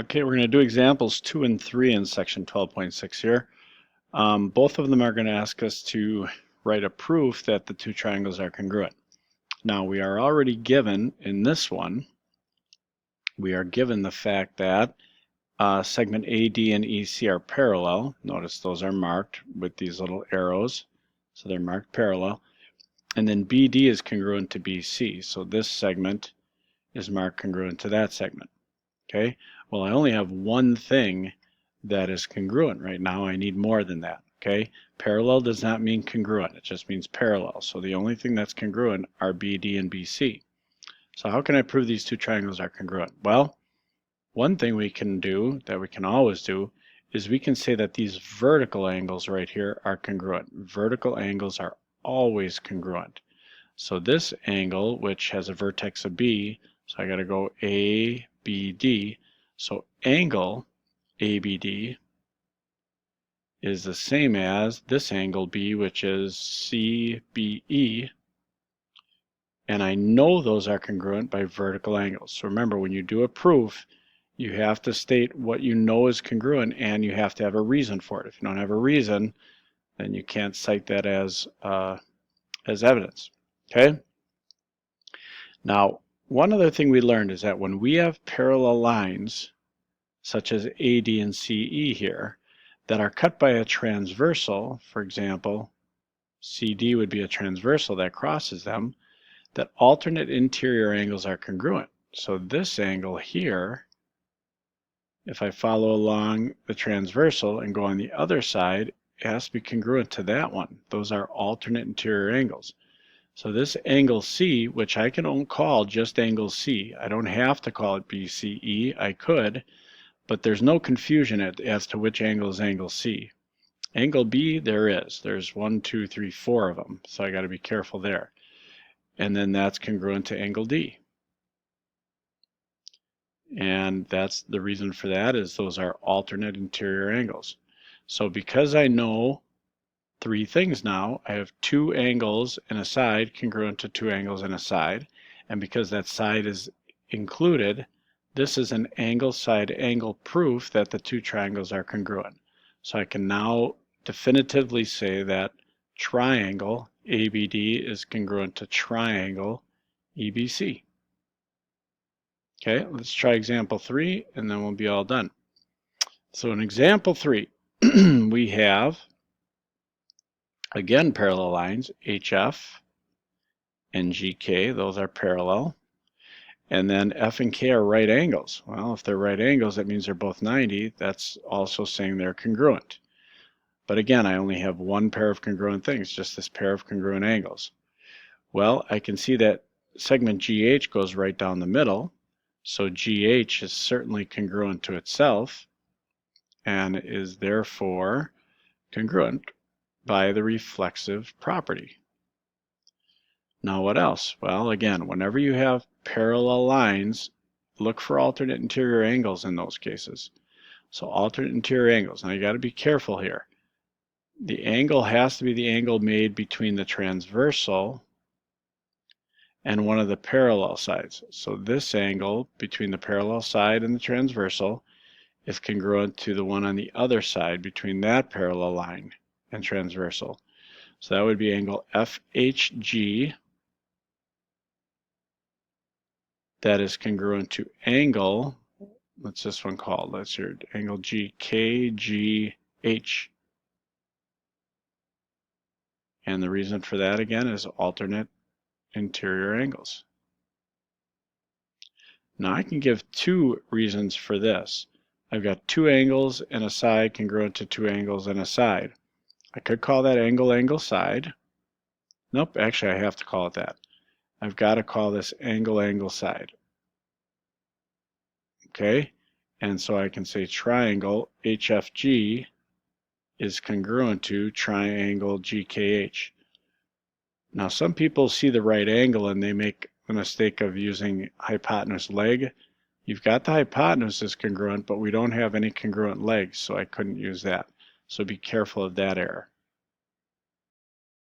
Okay, we're going to do examples 2 and 3 in section 12.6 here. Both of them are going to ask us to write a proof that the two triangles are congruent. Now we are already given, in this one, we are given the fact that segment AD and EC are parallel. Notice those are marked with these little arrows, so they're marked parallel. And then BD is congruent to BC, so this segment is marked congruent to that segment. Okay, well I only have one thing that is congruent right now. I need more than that. Okay, parallel does not mean congruent, it just means parallel. So the only thing that's congruent are BD and BC. So how can I prove these two triangles are congruent? Well, one thing we can do, that we can always do, is we can say that these vertical angles right here are congruent. Vertical angles are always congruent. So this angle, which has a vertex of B, so I got to go ABD. So angle ABD is the same as this angle B, which is CBE. And I know those are congruent by vertical angles. So remember, when you do a proof, you have to state what you know is congruent, and you have to have a reason for it. If you don't have a reason, then you can't cite that as evidence. Okay? Now, one other thing we learned is that when we have parallel lines, such as AD and CE here, that are cut by a transversal, for example, CD would be a transversal that crosses them, that alternate interior angles are congruent. So this angle here, if I follow along the transversal and go on the other side, it has to be congruent to that one. Those are alternate interior angles. So this angle C, which I can call just angle C, I don't have to call it BCE, I could, but there's no confusion as to which angle is angle C. Angle B, there is. There's 1, 2, 3, 4 of them, so I got to be careful there. And then that's congruent to angle D. And that's the reason for that is those are alternate interior angles. So because I know three things now, I have two angles and a side congruent to two angles and a side, and because that side is included, this is an angle side angle proof that the two triangles are congruent. So I can now definitively say that triangle ABD is congruent to triangle EBC. Okay, let's try example 3 and then we'll be all done. So in example 3, we have, again, parallel lines, HF and GK, those are parallel. And then F and K are right angles. Well, if they're right angles, that means they're both 90. That's also saying they're congruent. But again, I only have one pair of congruent things, just this pair of congruent angles. Well, I can see that segment GH goes right down the middle. So GH is certainly congruent to itself and is therefore congruent by the reflexive property. Now what else? Well, again, whenever you have parallel lines, look for alternate interior angles in those cases. So alternate interior angles. Now you got to be careful here. The angle has to be the angle made between the transversal and one of the parallel sides. So this angle between the parallel side and the transversal is congruent to the one on the other side between that parallel line and transversal. So that would be angle FHG that is congruent to angle, what's this one called? Let's hear it, angle GKGH. And the reason for that again is alternate interior angles. Now I can give two reasons for this. I've got two angles and a side congruent to two angles and a side. I could call that angle side. Nope, actually I have to call it that. I've got to call this angle side. Okay, and so I can say triangle HFG is congruent to triangle GKH. Now some people see the right angle and they make the mistake of using hypotenuse leg. You've got the hypotenuse is congruent, but we don't have any congruent legs, so I couldn't use that. So be careful of that error.